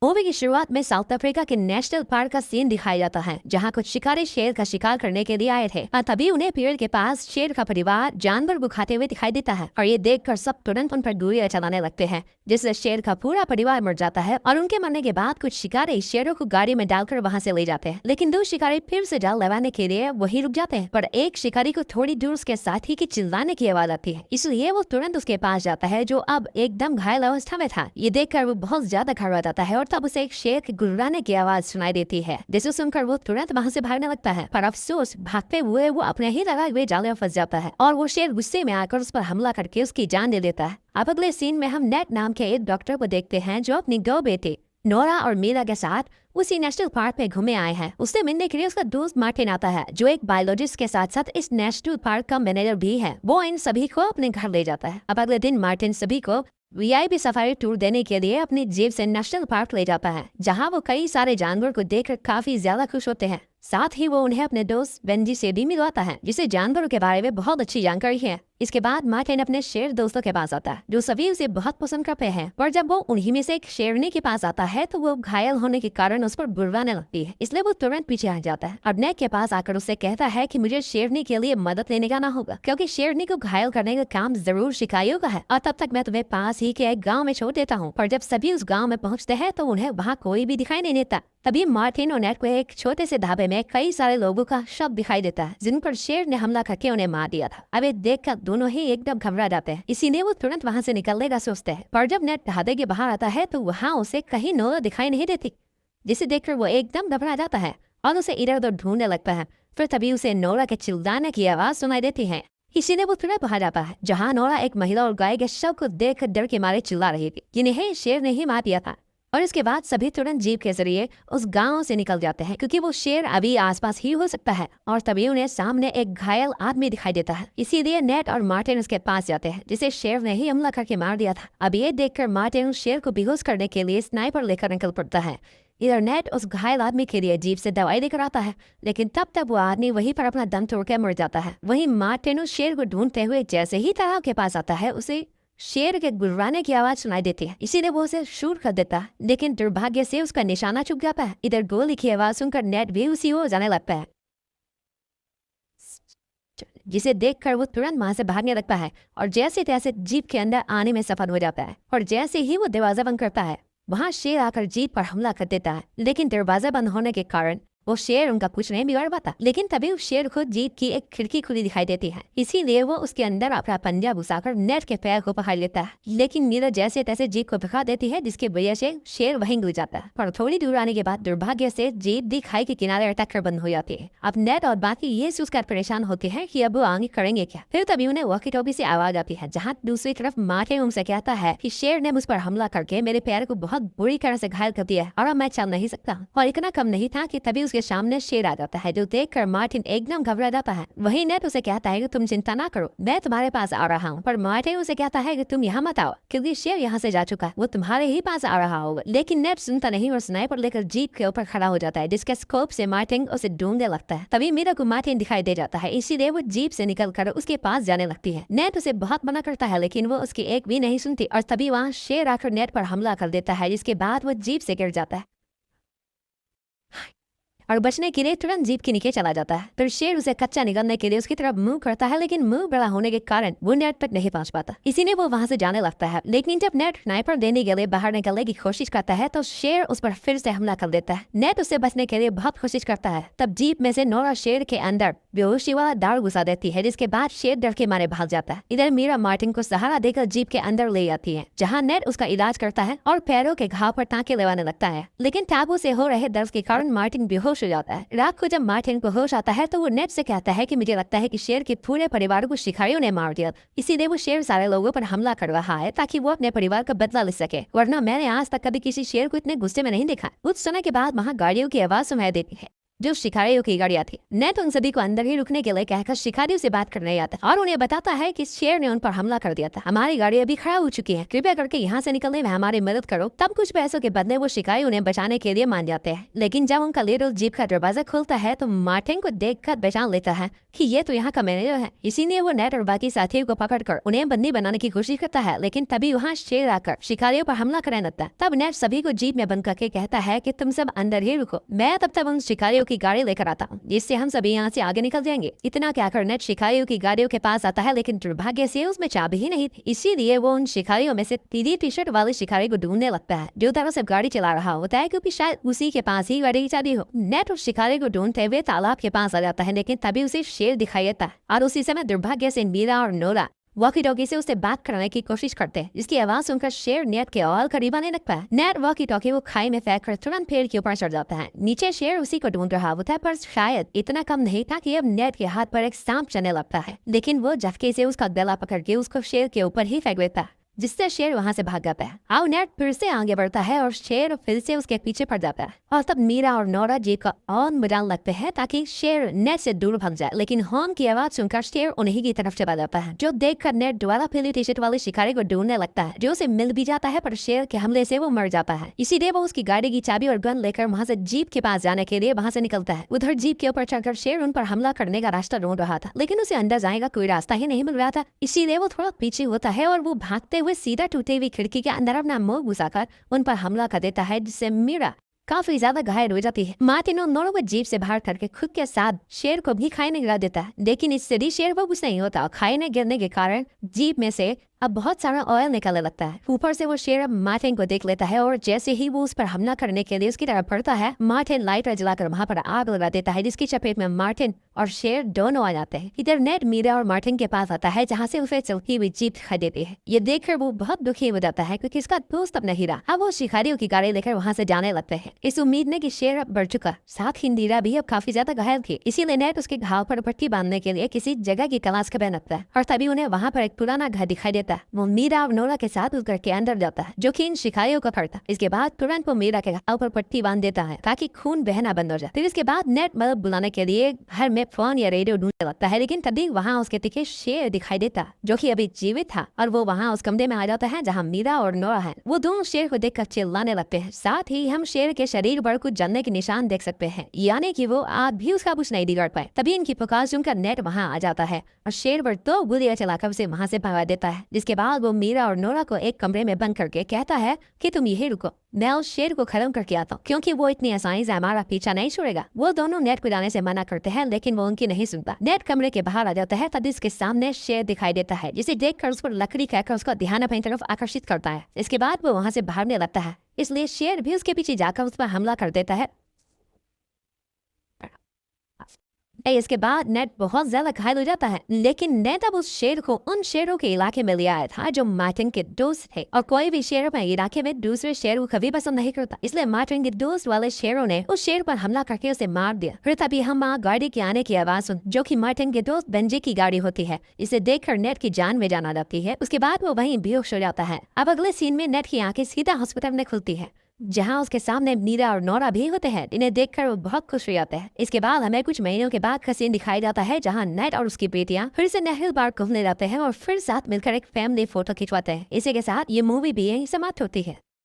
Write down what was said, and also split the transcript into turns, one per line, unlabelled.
Movie की शुरुआत में साउथ अफ्रीका के नेशनल पार्क का सीन दिखाया जाता है, जहां कुछ शिकारी शेर का शिकार करने के लिए आए थे। तभी उन्हें पेड़ के पास शेर का परिवार जानवर को खाते हुए दिखाई देता है और ये देखकर सब तुरंत उन पर गोलियां चलाने लगते हैं, जिससे शेर का पूरा परिवार मर जाता है। और उनके मरने के बाद कुछ शिकारी शेरों को गाड़ी में डालकर वहां से ले जाते हैं, लेकिन दो शिकारी फिर से जाल लगाने के लिए वही रुक जाते हैं। पर एक शिकारी को थोड़ी दूर उसके साथी की चिल्लाने की आवाज आती है, इसलिए वो तुरंत उसके पास जाता है, जो अब एकदम घायल अवस्था में था। ये देखकर वो बहुत ज्यादा घबरा जाता है और तब उसे एक शेर के गुर्राने की आवाज सुनाई देती है, जिसे सुनकर वो तुरंत वहां से भागने लगता है। पर अफसोस, भागते हुए वो अपने ही लगाए हुए जाल में फंस जाता है और वो शेर गुस्से में आकर उस पर हमला करके उसकी जान ले लेता है। अब अगले सीन में हम नेट नाम के एक डॉक्टर को देखते हैं, जो अपनी दो बेटे नोरा और मीरा के साथ उसी नेशनल पार्क में घूमे आए हैं। उससे मिलने के लिए उसका दोस्त मार्टिन आता है, जो एक बायोलॉजिस्ट के साथ साथ इस नेशनल पार्क का मैनेजर भी है। वो इन सभी को अपने घर ले जाता है। अब अगले दिन मार्टिन सभी को वीआईपी सफारी टूर देने के लिए अपनी जेब से नेशनल पार्क ले जाता है, जहां वो कई सारे जानवर को देखकर काफी ज्यादा खुश होते हैं। साथ ही वो उन्हें अपने दोस्त बेंजी से भी मिलवाता है, जिसे जानवरों के बारे में बहुत अच्छी जानकारी है। इसके बाद मार्टिन अपने शेर दोस्तों के पास आता है, जो सभी उसे बहुत पसंद करते हैं। पर जब वो उन्हीं में से एक शेरनी के पास आता है, तो वो घायल होने के कारण उस पर बुरवाने लगती है, इसलिए वो तुरंत पीछे हट जाता है। अब नेट के पास आकर उससे कहता है कि मुझे शेरनी के लिए मदद लेने जाना होगा, क्योंकि शेरनी को घायल करने का काम जरूर शिकारियों का है, और तब तक मैं तुम्हें पास ही के एक गाँव में छोड़ देता हूँ। पर जब सभी उस गाँव में पहुँचते हैं तो उन्हें वहाँ कोई भी दिखाई नहीं देता। तभी मार्टिन और नेट को एक छोटे से ढाबे में कई सारे लोगों का शव दिखाई देता है, जिन पर शेर ने हमला करके उन्हें मार दिया था। अब ये देखकर दोनों ही एकदम घबरा जाते हैं, इसीलिए वो तुरंत वहाँ से निकलने का सोचते हैं। पर जब नेट ढाबे के बाहर आता है तो वहाँ उसे कहीं नोरा दिखाई नहीं देती, जिसे देखकर वो एकदम घबरा जाता है और उसे इधर उधर ढूंढने लगता है। फिर तभी उसे नोरा के चिल्लाने की आवाज सुनाई देती है, इसीलिए वो तुरंत बाहर जाता है, जहाँ नोरा एक महिला और गाय के शव को देखकर डर के मारे चिल्ला रही थी, जिन्हें शेर ने ही मार दिया था। और इसके बाद सभी तुरंत जीप के जरिए उस गांव से निकल जाते हैं, क्योंकि वो शेर अभी आसपास ही हो सकता है। और तभी उन्हें सामने एक घायल आदमी दिखाई देता है, इसीलिए नेट और मार्टिन उसके पास जाते हैं, जिसे शेर ने ही हमला करके मार दिया था। अब ये देखकर मार्टिन उस शेर को बेहोश करने के लिए स्नाइपर लेकर निकल पड़ता है। इधर नेट उस घायल आदमी के लिए जीप से दवाई लेकर आता है, लेकिन तब तक वो आदमी वहीं पर अपना दम तोड़कर मर जाता है। वहीं मार्टिन उस शेर को ढूंढते हुए जैसे ही तालाब के पास आता है, उसे शेर के गुर्राने की आवाज सुनाई देती है, इसीलिए वो उसे शूट कर देता है, लेकिन दुर्भाग्य से उसका निशाना चूक जाता है। इधर गोली की आवाज सुनकर नेट भी उसी ओर जाने लगता है, जिसे देखकर वो तुरंत वहां से भागने लगता है और जैसे तैसे जीप के अंदर आने में सफल हो जाता है। और जैसे ही वो दरवाजा बंद करता है, वहाँ शेर आकर जीप पर हमला कर देता है, लेकिन दरवाजा बंद होने के कारण वो शेर उनका कुछ नहीं बिगाड़ पाता। लेकिन तभी उस शेर को जीप की एक खिड़की खुली दिखाई देती है, इसीलिए वो उसके अंदर अपना पंजा घुसाकर नेट के पैर को पकड़ लेता है। लेकिन मीरा जैसे तैसे जीप को भगा देती है, जिसकी वजह से शेर वहीं गिर जाता है। पर थोड़ी दूर आने के बाद दुर्भाग्य से जीप भी खाई के किनारे अटक कर बंद हो जाती है। अब नेट और बाकी ये सोचकर परेशान होते हैं कि अब वो आगे करेंगे क्या। फिर तभी उन्हें वॉकी टॉकी से आवाज आती है, जहाँ दूसरी तरफ मार्टिन उनसे कहता है कि शेर ने मुझ पर हमला करके मेरे पैर को बहुत बुरी तरह से घायल कर दिया है और अब मैं चल नहीं सकता। और इतना कम नहीं था कि तभी उसके सामने शेर जाता है, जो देखकर मार्टिन एकदम घबरा जाता है। वहीं नेट उसे कहता है कि तुम चिंता ना करो, मैं तुम्हारे पास आ रहा हूँ। पर मार्टिन उसे कहता है कि तुम यहाँ मत आओ, क्योंकि शेर यहाँ से जा चुका है, वो तुम्हारे ही पास आ रहा होगा। लेकिन नेट सुनता नहीं और स्नाइपर लेकर जीप के ऊपर खड़ा हो जाता है, जिसके स्कोप से मार्टिन उसे ढूंढने लगता है। तभी मीरा को मार्टिन दिखाई दे जाता है, इसीलिए वो जीप से निकलकर उसके पास जाने लगती है। नेट उसे बहुत मना करता है, लेकिन वो उसकी एक भी नहीं सुनती और तभी वहाँ शेर आकर नेट पर हमला कर देता है, जिसके बाद वो जीप से गिर जाता है और बचने के लिए तुरंत जीप के नीचे चला जाता है। फिर शेर उसे कच्चा निगलने के लिए उसकी तरफ मुंह करता है, लेकिन मुंह बड़ा होने के कारण वो नेट तक नहीं पहुंच पाता, इसीलिए वो वहां से जाने लगता है। लेकिन जब नेट स्नाइपर देने के लिए बाहर निकलने की कोशिश करता है, तो शेर उस पर फिर से हमला कर देता है। नेट उससे बचने के लिए बहुत कोशिश करता है। तब जीप में से नोरा शेर के अंदर बेहोशी वाला दारू घुसा देती है, जिसके बाद शेर डर के मारे भाग जाता है। इधर मीरा मार्टिन को सहारा देकर जीप के अंदर ले आती है, जहाँ नेट उसका इलाज करता है और पैरों के घाव पर टाँके लगाने लगता है। लेकिन टाबू से हो रहे दर्द के कारण मार्टिन बेहोश हो जाता है। रात को जब मार्टिन को होश आता है, तो वो नेट से कहता है कि मुझे लगता है कि शेर के पूरे परिवार को शिकारियों ने मार दिया, इसीलिए वो शेर सारे लोगों पर हमला कर रहा है ताकि वो अपने परिवार का बदला ले सके, वरना मैंने आज तक कभी किसी शेर को इतने गुस्से में नहीं देखा। कुछ समय के बाद वहाँ गाड़ियों की आवाज सुनाई देती है। जो शिकारियों की गाड़ियां थी। नेट उन सभी को अंदर ही रुकने के लिए कहकर शिकारियों से बात करने आता है और उन्हें बताता है कि शेर ने उन पर हमला कर दिया था। हमारी गाड़ी अभी खराब हो चुकी है, कृपया करके यहाँ से निकलने में हमारी मदद करो। तब कुछ पैसों के बदले वो शिकारी उन्हें बचाने के लिए मान जाते हैं। लेकिन जब उनका लीडर जीप का दरवाजा खुलता है तो मार्टिन को देखकर पहचान लेता है कि ये तो यहाँ का मैनेजर है। इसीलिए वो नेट और बाकी साथियों को पकड़कर उन्हें बंदी बनाने की कोशिश करता है। लेकिन तभी वहाँ शेर आकर शिकारियों पर हमला करने लगता है। तब नेट सभी को जीप में बंद करके कहता है कि तुम सब अंदर ही रुको, मैं तब तक उन शिकारियों की गाड़ी लेकर आता हूँ, जिससे हम सभी यहाँ से आगे निकल जाएंगे। इतना कहकर नेट शिकारियों की गाड़ियों के पास आता है, लेकिन दुर्भाग्य से उसमें चाबी ही नहीं थी। इसीलिए वो उन शिकारियों में से पीली टी शर्ट वाले शिकारी को ढूंढने लगता है जो तरह से गाड़ी चला रहा होता है, क्योंकि शायद उसी के पास ही गाड़ी की चाबी हो। नेट उस शिकारी को ढूंढते हुए तालाब के पास आ जाता है, लेकिन तभी उसे शेर दिखाई देता है और उसी समय दुर्भाग्य से मीरा और नोरा वॉकी टॉकी से उसे बात करने की कोशिश करते हैं, जिसकी आवाज सुनकर शेर नेट के और करीब आने लगता है। नेट वॉकी टॉकी वो खाई में फेंक कर तुरंत पेड़ के ऊपर चढ़ जाता है। नीचे शेर उसी को ढूंढ रहा होता है, पर शायद इतना कम नहीं था कि अब नेट के हाथ पर एक सांप चलने लगता है। लेकिन वो झटके से उसका गला पकड़ के उसको शेर के ऊपर ही फेंक देता है, जिससे शेर वहां से भाग जाता है। अब नेट फिर से आगे बढ़ता है और शेर फिर से उसके पीछे पड़ जाता है। और तब मीरा और नोरा जीप का ऑन बजाने लगते हैं ताकि शेर नेट से दूर भाग जाए। लेकिन हॉर्न की आवाज सुनकर शेर उन्हीं की तरफ चला जाता है, जो देखकर नेट दोबारा पीली टी शर्ट वाले शिकारी को ढूंढने लगता है, जो उसे मिल भी जाता है, पर शेर के हमले से वो मर जाता है। इसीलिए वो उसकी गाड़ी की चाबी और गन लेकर वहाँ से जीप के पास जाने के लिए वहाँ से निकलता है। उधर जीप के ऊपर चढ़कर शेर उन पर हमला करने का रास्ता ढूंढ रहा था, लेकिन उसे अंदर जाने का कोई रास्ता ही नहीं मिल रहा था। इसीलिए वो थोड़ा पीछे होता है और वो भागते हुए सीधा टूटे हुई खिड़की के अंदर अपना मुंह घुसाकर उन पर हमला कर देता है, जिससे मीरा काफी ज्यादा घायल हो जाती है। मार्टिन और नोरा जीप से बाहर करके खुद के साथ शेर को भी खाई में गिरा देता है, लेकिन इससे भी शेर वो कुछ नहीं होता। खाई में गिरने के कारण जीप में से अब बहुत सारा ऑयल निकलने लगता है। ऊपर से वो शेर अब मार्टिन को देख लेता है और जैसे ही वो उस पर हमला करने के लिए उसकी तरफ बढ़ता है, मार्टिन लाइटर जलाकर वहाँ पर आग लगा देता है, जिसकी चपेट में मार्टिन और शेर दोनों आ जाते हैं। इधर नेट मीरा और मार्टिन के पास आता है, जहाँ से उसे चलती हुई जीप दिखाई देती है। ये देखकर वो बहुत दुखी हो जाता है, क्योंकि इसका दोस्त अब नहीं रहा। अब वो शिकारियों की गाड़ी लेकर वहाँ से जाने लगते हैं, इस उम्मीद में कि शेर अब बढ़ चुका। साथ ही मीरा भी अब काफी ज्यादा घायल थी, इसीलिए नेट उसके घाव पर पट्टी बांधने के लिए किसी जगह की तलाश कर लगता है। और तभी उन्हें वहाँ पर एक पुराना घर दिखाई देता है। वो मीरा और नोरा के साथ उस घर के अंदर जाता है, जो कि इन शिकारियों को पड़ता। इसके बाद तुरंत वो मीरा के घाव पर पट्टी बांध देता है ताकि खून बहना बंद हो जाए। फिर इसके बाद नेट मदद बुलाने के लिए घर में फोन या रेडियो ढूंढने लगता है, लेकिन तभी वहाँ उसके पीछे शेर दिखाई देता, जो कि अभी जीवित था, और वो वहाँ उस कमरे में आ जाता है जहाँ मीरा और नोरा है। वो दोनों शेर को देखकर चिल्लाने लगते हैं। साथ ही हम शेर के शरीर पर कुछ जलने के निशान देख सकते हैं, यानी कि वो आग भी उसका कुछ नहीं बिगाड़ पाए। तभी इनकी पुकार सुनकर नेट वहाँ आ जाता है और शेर पर 2 गोलियां चलाकर उसे वहाँ से भगा देता है। जिसके बाद वो मीरा और नोरा को एक कमरे में बंद करके कहता है कि तुम यही रुको, मैं उस शेर को खत्म करके आता हूँ, क्योंकि वो इतनी आसानी से हमारा पीछा नहीं छोड़ेगा। वो दोनों नेट को जाने से मना करते हैं, लेकिन वो उनकी नहीं सुनता। नेट कमरे के बाहर आ जाता है, तभी उसके सामने शेर दिखाई देता है, जिसे देखकर उस पर लकड़ी कहकर उसका ध्यान अपनी तरफ आकर्षित करता है। इसके बाद वो वहाँ से भागने लगता है, इसलिए शेर भी उसके पीछे जाकर उस पर हमला कर देता है। इसके बाद नेट बहुत ज्यादा घायल हो जाता है, लेकिन नेट अब उस शेर को उन शेरों के इलाके में ले आया था जो मार्टिन के दोस्त थे, और कोई भी शेर अपने इलाके में दूसरे शेर को कभी पसंद नहीं करता। इसलिए मार्टिन के दोस्त वाले शेरों ने उस शेर पर हमला करके उसे मार दिया। फिर तभी हम गाड़ी के आने की आवाज सुन, जो कि मार्टिन के दोस्त बेंजी की गाड़ी होती है। इसे देखकर नेट की जान में जान आ जाती है। उसके बाद वो वहीं बेहोश हो जाता है। अब अगले सीन में नेट की आंखें सीधा हॉस्पिटल में खुलती है, जहां उसके सामने मीरा और नोरा भी होते हैं। इन्हें देखकर वो बहुत खुश हो जाते हैं। इसके बाद हमें कुछ महीनों के बाद का सीन दिखाई जाता है, जहां नेट और उसकी बेटियां फिर से नेहरू पार्क घूमने जाते हैं और फिर साथ मिलकर एक फैमिली फोटो खिंचवाते हैं। इसी के साथ ये मूवी भी यहीं समाप्त होती है।